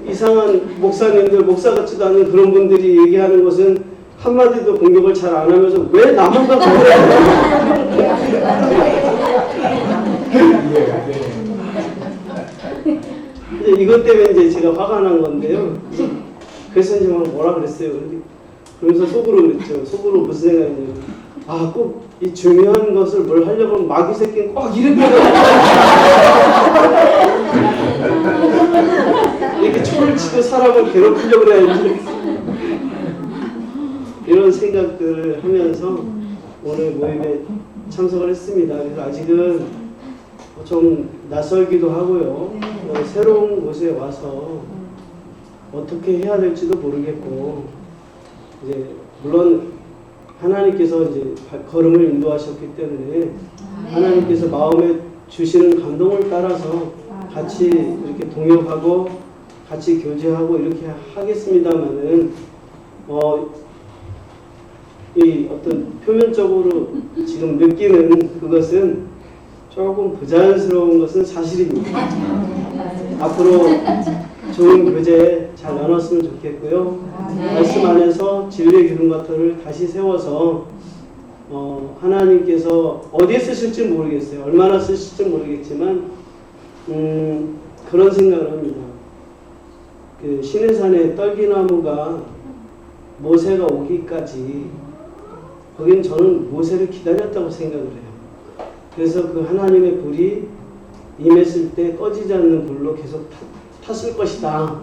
이상한 목사님들, 목사 같지도 않은 그런 분들이 얘기하는 것은 한마디도 공격을 잘 안 하면서 왜 나만 다 이것 때문에 이제 제가 화가 난 건데요. 그래서 이제 막 뭐라 그랬어요. 그러면서 속으로 그랬죠. 속으로 무슨 생각이냐면, 꼭 이 중요한 것을 뭘 하려고 하면 마귀 새끼는 꼭 이렇게 이렇게 초를 치고 사람을 괴롭히려고 그래야지. 이런 생각들을 하면서 오늘 모임에 참석을 했습니다. 그래서 아직은 좀 낯설기도 하고요. 새로운 곳에 와서 어떻게 해야 될지도 모르겠고, 이제 물론 하나님께서 이제 걸음을 인도하셨기 때문에 하나님께서 마음에 주시는 감동을 따라서 같이 이렇게 동역하고 같이 교제하고 이렇게 하겠습니다만은 이 어떤 표면적으로 지금 느끼는 그것은 조금 부자연스러운 것은 사실입니다. 앞으로 좋은 교제 잘 나눴으면 좋겠고요. 말씀 안에서 진리의 기둥과 터를 다시 세워서 하나님께서 어디에 쓰실지 모르겠어요. 얼마나 쓰실지 모르겠지만 그런 생각을 합니다. 그 시내산의 떨기나무가 모세가 오기까지 거긴 저는 모세를 기다렸다고 생각을 해요. 그래서 그 하나님의 불이 임했을 때 꺼지지 않는 불로 계속 탔을 것이다.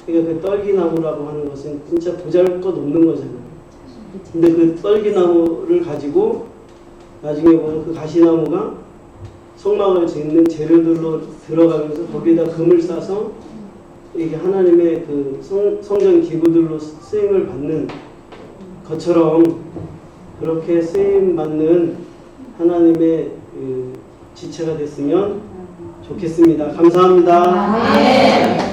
그러니까 그 떨기나무라고 하는 것은 진짜 보잘것없는 거잖아요. 근데 그 떨기나무를 가지고 나중에 보면 그 가시나무가 성막을 짓는 재료들로 들어가면서 거기에다 금을 싸서 이게 하나님의 그 성전 기구들로 쓰임을 받는 것처럼 그렇게 쓰임 받는 하나님의 그 지체가 됐으면 좋겠습니다. 감사합니다.